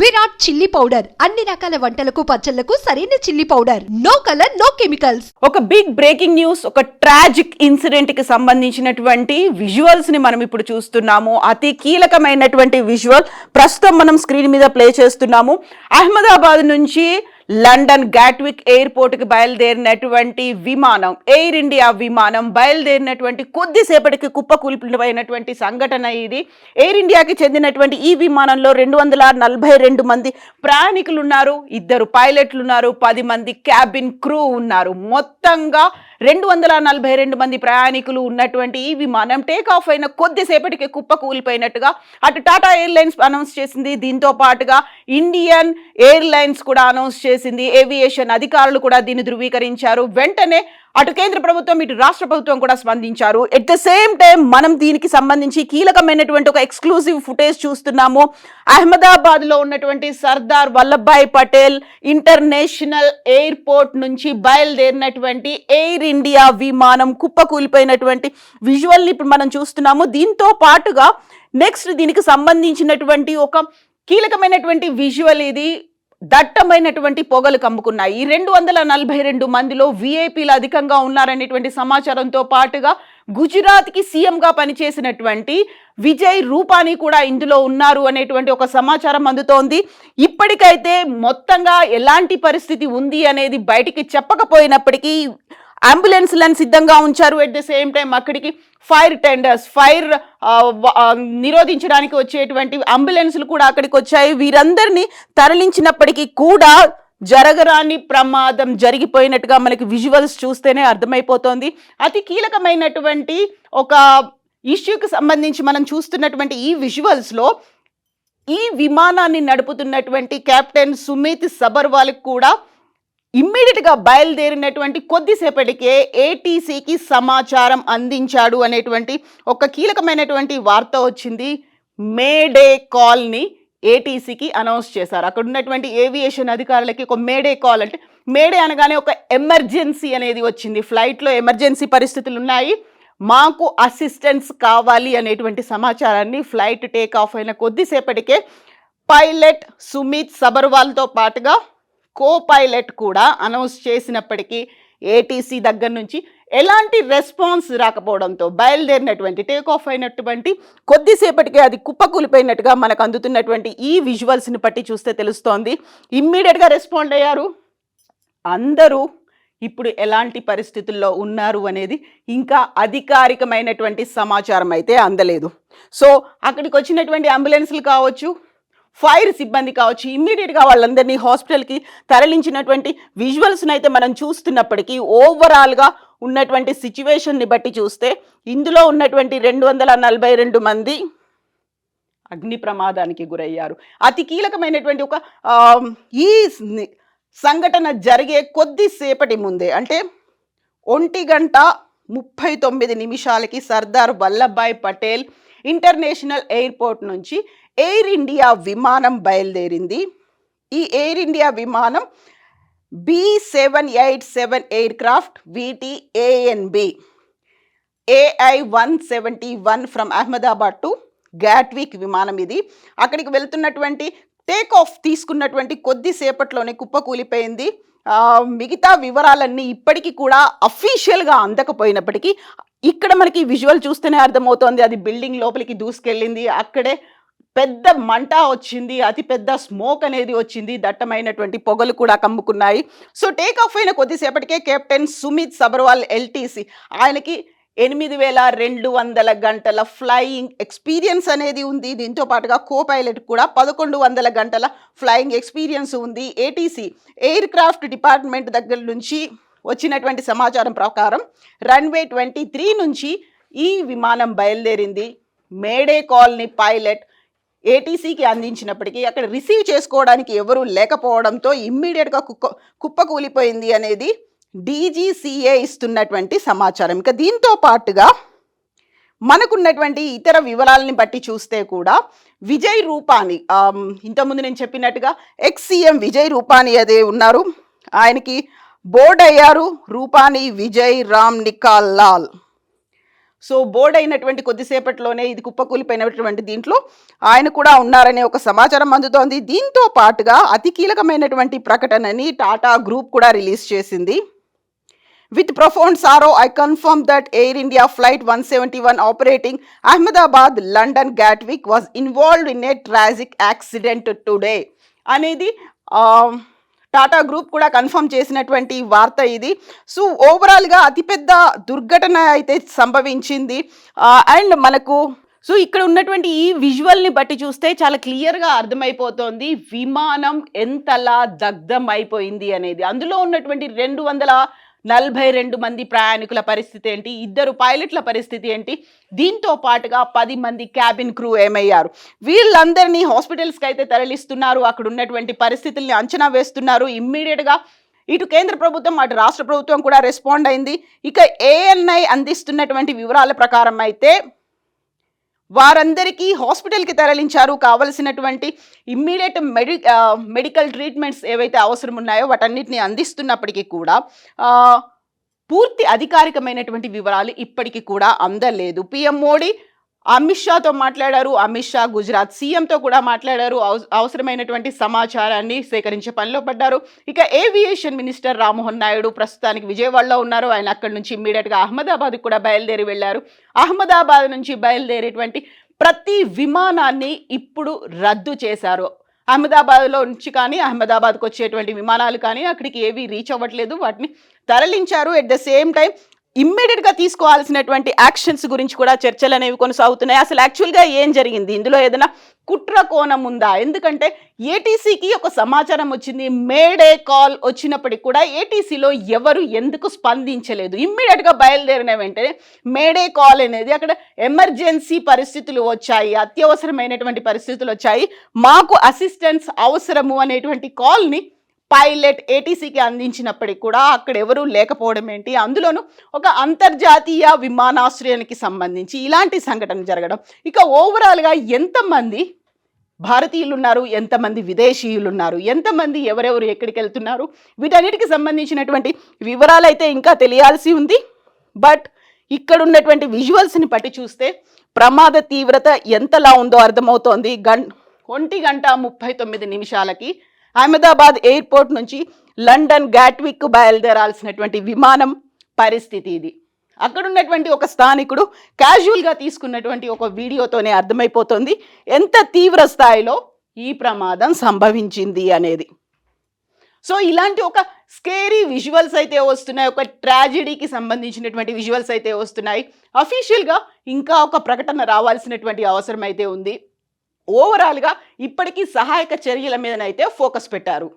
Virat chilli powder అన్ని రకాల వంటలకు పచ్చళ్లకు సరైన chilli powder. No colour no chemicals. ఒక బిగ్ బ్రేకింగ్ న్యూస్, ఒక ట్రాజిక్ ఇన్సిడెంట్ కి సంబంధించినటువంటి విజువల్స్ ని మనం ఇప్పుడు చూస్తున్నాము. అతి కీలకమైనటువంటి విజువల్ ప్రస్తుతం మనం స్క్రీన్ మీద ప్లే చేస్తున్నాము. అహ్మదాబాద్ నుంచి లండన్ గాట్విక్ ఎయిర్పోర్ట్ కి బయలుదేరినటువంటి విమానం, ఎయిర్ ఇండియా విమానం బయలుదేరినటువంటి కొద్దిసేపటికి కుప్పకూలిపోయినటువంటి సంఘటన ఇది. ఎయిర్ ఇండియాకి చెందినటువంటి ఈ విమానంలో 242 మంది ప్రయాణికులు ఉన్నారు, 2 పైలట్లు ఉన్నారు, 10 మంది క్యాబిన్ క్రూ ఉన్నారు. మొత్తంగా 242 మంది ప్రయాణికులు ఉన్నటువంటి ఈ విమానం టేక్ ఆఫ్ అయిన కొద్దిసేపటికి కుప్పకూలిపోయినట్టుగా అటు టాటా ఎయిర్లైన్స్ అనౌన్స్ చేసింది. దీంతో పాటుగా ఇండియన్ ఎయిర్లైన్స్ కూడా అనౌన్స్ చేసింది. ఏవియేషన్ అధికారులు కూడా దీన్ని ధృవీకరించారు. వెంటనే అటు కేంద్ర ప్రభుత్వం ఇటు రాష్ట్ర ప్రభుత్వం కూడా స్పందించారు. ఎట్ ద సేమ్ టైం మనం దీనికి సంబంధించి కీలకమైనటువంటి ఒక ఎక్స్క్లూజివ్ ఫుటేజ్ చూస్తున్నాము. అహ్మదాబాద్ లో ఉన్నటువంటి సర్దార్ వల్లభాయ్ పటేల్ ఇంటర్నేషనల్ ఎయిర్పోర్ట్ నుంచి బయలుదేరినటువంటి ఎయిర్ ఇండియా విమానం కుప్పకూలిపోయినటువంటి విజువల్ని ఇప్పుడు మనం చూస్తున్నాము. దీంతో పాటుగా నెక్స్ట్ దీనికి సంబంధించినటువంటి ఒక కీలకమైనటువంటి విజువల్ ఇది. దట్టమైనటువంటి పొగలు కమ్ముకున్నాయి. ఈ 242 మందిలో విఐపీలు అధికంగా ఉన్నారనేటువంటి సమాచారంతో పాటుగా గుజరాత్కి సీఎంగా పనిచేసినటువంటి విజయ్ రూపానీ కూడా ఇందులో ఉన్నారు అనేటువంటి ఒక సమాచారం అందుతోంది. ఇప్పటికైతే మొత్తంగా ఎలాంటి పరిస్థితి ఉంది అనేది బయటికి చెప్పకపోయినప్పటికీ అంబులెన్స్లను సిద్ధంగా ఉంచారు. ఎట్ ద సేమ్ టైం అక్కడికి ఫైర్ టెండర్స్, ఫైర్ నిరోధించడానికి వచ్చేటువంటి అంబులెన్స్లు కూడా అక్కడికి వచ్చాయి. వీరందరినీ తరలించినప్పటికీ కూడా జరగరాని ప్రమాదం జరిగిపోయినట్టుగా మనకి విజువల్స్ చూస్తేనే అర్థమైపోతోంది. అతి కీలకమైనటువంటి ఒక ఇష్యూకి సంబంధించి మనం చూస్తున్నటువంటి ఈ విజువల్స్లో ఈ విమానాన్ని నడుపుతున్నటువంటి కెప్టెన్ సుమిత్ సబర్వాల్కి కూడా ఇమ్మీడియట్గా బయలుదేరినటువంటి కొద్దిసేపటికే ఏటీసీకి సమాచారం అందించాడు అనేటువంటి ఒక కీలకమైనటువంటి వార్త వచ్చింది. మేడే కాల్ని ఏటీసీకి అనౌన్స్ చేశారు. అక్కడ ఉన్నటువంటి ఏవియేషన్ అధికారులకి ఒక మేడే కాల్, అంటే మేడే అనగానే ఒక ఎమర్జెన్సీ అనేది వచ్చింది. ఫ్లైట్లో ఎమర్జెన్సీ పరిస్థితులు ఉన్నాయి, మాకు అసిస్టెన్స్ కావాలి అనేటువంటి సమాచారాన్ని ఫ్లైట్ టేక్ ఆఫ్ అయిన కొద్దిసేపటికే పైలట్ సుమిత్ సబర్వాల్తో పాటుగా కో పైలట్ కూడా అనౌన్స్ చేసినప్పటికీ ఏటీసీ దగ్గర నుంచి ఎలాంటి రెస్పాన్స్ రాకపోవడంతో బయలుదేరినటువంటి టేక్ ఆఫ్ అయినటువంటి కొద్దిసేపటికే అది కుప్పకూలిపోయినట్టుగా మనకు అందుతున్నటువంటి ఈ విజువల్స్ని బట్టి చూస్తే తెలుస్తోంది. ఇమ్మీడియట్గా రెస్పాండ్ అయ్యారు. అందరూ ఇప్పుడు ఎలాంటి పరిస్థితుల్లో ఉన్నారు అనేది ఇంకా అధికారికమైనటువంటి సమాచారం అయితే అందలేదు. సో అక్కడికి వచ్చినటువంటి అంబులెన్స్లు కావచ్చు, ఫైర్ సిబ్బంది కావచ్చు, ఇమ్మీడియట్గా వాళ్ళందరినీ హాస్పిటల్కి తరలించినటువంటి విజువల్స్ని అయితే మనం చూస్తున్నప్పటికీ ఓవరాల్గా ఉన్నటువంటి సిచ్యువేషన్ని బట్టి చూస్తే ఇందులో ఉన్నటువంటి 242 మంది అగ్ని ప్రమాదానికి గురయ్యారు. అతి కీలకమైనటువంటి ఒక ఈ సంఘటన జరిగే కొద్దిసేపటి ముందే, అంటే 1:39 సర్దార్ వల్లభాయ్ పటేల్ ఇంటర్నేషనల్ ఎయిర్పోర్ట్ నుంచి ఎయిర్ ఇండియా విమానం బయలుదేరింది. ఈ ఎయిర్ ఇండియా విమానం B787 aircraft VTANB AI-171 from Ahmedabad to Gatwick విమానం ఇది. అక్కడికి వెళ్తున్నటువంటి టేక్ ఆఫ్ తీసుకున్నటువంటి కొద్దిసేపట్లోనే కుప్పకూలిపోయింది. మిగతా వివరాలన్నీ ఇప్పటికీ కూడా అఫీషియల్గా అందకపోయినప్పటికీ ఇక్కడ మనకి విజువల్ చూస్తేనే అర్థమవుతోంది. అది బిల్డింగ్ లోపలికి దూసుకెళ్ళింది, అక్కడే పెద్ద మంట వచ్చింది, అతి పెద్ద స్మోక్ అనేది వచ్చింది, దట్టమైనటువంటి పొగలు కూడా కమ్ముకున్నాయి. సో టేక్ ఆఫ్ అయిన కొద్దిసేపటికే కెప్టెన్ సుమిత్ సబర్వాల్ ఎల్టీసీ, ఆయనకి 8200 గంటల ఫ్లయింగ్ ఎక్స్పీరియన్స్ అనేది ఉంది. దీంతో పాటుగా కో పైలట్ కూడా 1100 గంటల ఫ్లయింగ్ ఎక్స్పీరియన్స్ ఉంది. ఏటీసీ ఎయిర్ క్రాఫ్ట్ డిపార్ట్మెంట్ దగ్గర నుంచి వచ్చినటువంటి సమాచారం ప్రకారం రన్వే 23 నుంచి ఈ విమానం బయలుదేరింది. మేడే కాల్ని పైలట్ ఏటీసీకి అందించినప్పటికీ అక్కడ రిసీవ్ చేసుకోవడానికి ఎవరూ లేకపోవడంతో ఇమ్మీడియట్గా కుప్పకూలిపోయింది అనేది డీజీసీఏ ఇస్తున్నటువంటి సమాచారం. ఇక దీంతో పాటుగా మనకున్నటువంటి ఇతర వివరాలని బట్టి చూస్తే కూడా విజయ్ రూపానీ, ఇంతకుముందు నేను చెప్పినట్టుగా ఎక్స్ సీఎం విజయ్ రూపానీ అదే ఉన్నారు, ఆయనకి బోర్డ్ అయ్యారు రూపానీ విజయ్ రామ్ నికాల్ లాల్. సో బోర్డు అయినటువంటి కొద్దిసేపట్లోనే ఇది కుప్పకూలిపోయినటువంటి దీంట్లో ఆయన కూడా ఉన్నారనే ఒక సమాచారం అందుతోంది. దీంతో పాటుగా అతి కీలకమైనటువంటి ప్రకటనని టాటా గ్రూప్ కూడా రిలీజ్ చేసింది. With profound sorrow, I confirm that Air India Flight 171 operating Ahmedabad London Gatwick was involved in a tragic accident today. అనేది టాటా గ్రూప్ కూడా కన్ఫర్మ్ చేసినటువంటి వార్త ఇది. సో ఓవరాల్గా అతిపెద్ద దుర్ఘటన అయితే సంభవించింది. అండ్ మనకు సో ఇక్కడ ఉన్నటువంటి ఈ విజువల్ని బట్టి చూస్తే చాలా క్లియర్గా అర్థమైపోతోంది విమానం ఎంతలా దగ్ధం అయిపోయింది అనేది. అందులో ఉన్నటువంటి 242 మంది ప్రయాణికుల పరిస్థితి ఏంటి, 2 పైలట్ల పరిస్థితి ఏంటి, దీంతో పాటుగా 10 మంది క్యాబిన్ క్రూ ఏమయ్యారు. వీళ్ళందరినీ హాస్పిటల్స్కి అయితే తరలిస్తున్నారు. అక్కడ ఉన్నటువంటి పరిస్థితుల్ని అంచనా వేస్తున్నారు. ఇమ్మీడియట్గా ఇటు కేంద్ర ప్రభుత్వం అటు రాష్ట్ర ప్రభుత్వం కూడా రెస్పాండ్ అయింది. ఇక ఏఎన్ఐ అందిస్తున్నటువంటి వివరాల ప్రకారం అయితే వారందరికీ హాస్పిటల్కి తరలించారు. కావలసినటువంటి ఇమ్మీడియట్ మెడికల్ ట్రీట్మెంట్స్ ఏవైతే అవసరం ఉన్నాయో వాటన్నిటిని అందిస్తున్నప్పటికీ కూడా పూర్తి అధికారికమైనటువంటి వివరాలు ఇప్పటికీ కూడా అందలేదు. పిఎం మోడీ అమిత్ షాతో మాట్లాడారు. అమిత్ షా గుజరాత్ సీఎంతో కూడా మాట్లాడారు. అవసరమైనటువంటి సమాచారాన్ని సేకరించే పనిలో పడ్డారు. ఇక ఏవియేషన్ మినిస్టర్ రామ్మోహన్ నాయుడు ప్రస్తుతానికి విజయవాడలో ఉన్నారు. ఆయన అక్కడి నుంచి ఇమ్మీడియట్గా అహ్మదాబాద్కి కూడా బయలుదేరి వెళ్ళారు. అహ్మదాబాద్ నుంచి బయలుదేరేటువంటి ప్రతి విమానాన్ని ఇప్పుడు రద్దు చేశారు. అహ్మదాబాద్లో నుంచి కానీ అహ్మదాబాద్కి వచ్చేటువంటి విమానాలు కానీ అక్కడికి ఏవి రీచ్ అవ్వట్లేదు. వాటిని తరలించారు. ఎట్ ద సేమ్ టైం ఇమ్మీడియట్గా తీసుకోవాల్సినటువంటి యాక్షన్స్ గురించి కూడా చర్చలు అనేవి కొనసాగుతున్నాయి. అసలు యాక్చువల్గా ఏం జరిగింది, ఇందులో ఏదైనా కుట్ర కోణం ఉందా? ఎందుకంటే ఏటీసీకి ఒక సమాచారం వచ్చింది, మేడే కాల్ వచ్చినప్పటికి కూడా ఏటీసీలో ఎవరు ఎందుకు స్పందించలేదు. ఇమ్మీడియట్గా బయలుదేరిన వెంటనే మేడే కాల్ అనేది అక్కడ ఎమర్జెన్సీ పరిస్థితులు వచ్చాయి, అత్యవసరమైనటువంటి పరిస్థితులు వచ్చాయి, మాకు అసిస్టెన్స్ అవసరము అనేటువంటి కాల్ని పైలట్ ఏటీసీకి అందించినప్పటికీ కూడా అక్కడ ఎవరూ లేకపోవడం ఏంటి, అందులోనూ ఒక అంతర్జాతీయ విమానాశ్రయానికి సంబంధించి ఇలాంటి సంఘటన జరగడం. ఇక ఓవరాల్గా ఎంతమంది భారతీయులు ఉన్నారు, ఎంతమంది విదేశీయులు ఉన్నారు, ఎంతమంది ఎవరెవరు ఎక్కడికి వెళ్తున్నారు, వీటన్నిటికి సంబంధించినటువంటి వివరాలు అయితే ఇంకా తెలియాల్సి ఉంది. బట్ ఇక్కడ ఉన్నటువంటి విజువల్స్ని బట్టి చూస్తే ప్రమాద తీవ్రత ఎంతలా ఉందో అర్థమవుతోంది. 1:39 అహ్మదాబాద్ ఎయిర్పోర్ట్ నుంచి లండన్ గాట్విక్ బయలుదేరాల్సినటువంటి విమానం పరిస్థితి ఇది. అక్కడ ఉన్నటువంటి ఒక స్థానికుడు క్యాజువల్గా తీసుకున్నటువంటి ఒక వీడియోతోనే అర్థమైపోతుంది ఎంత తీవ్ర స్థాయిలో ఈ ప్రమాదం సంభవించింది అనేది. సో ఇలాంటి ఒక స్కేరీ విజువల్స్ అయితే వస్తున్నాయి, ఒక ట్రాజెడీకి సంబంధించినటువంటి విజువల్స్ అయితే వస్తున్నాయి. అఫీషియల్గా ఇంకా ఒక ప్రకటన రావాల్సినటువంటి అవసరం అయితే ఉంది. ఓవరాల్గా ఇప్పటికీ సహాయక చర్యల మీదనైతే ఫోకస్ పెట్టారు.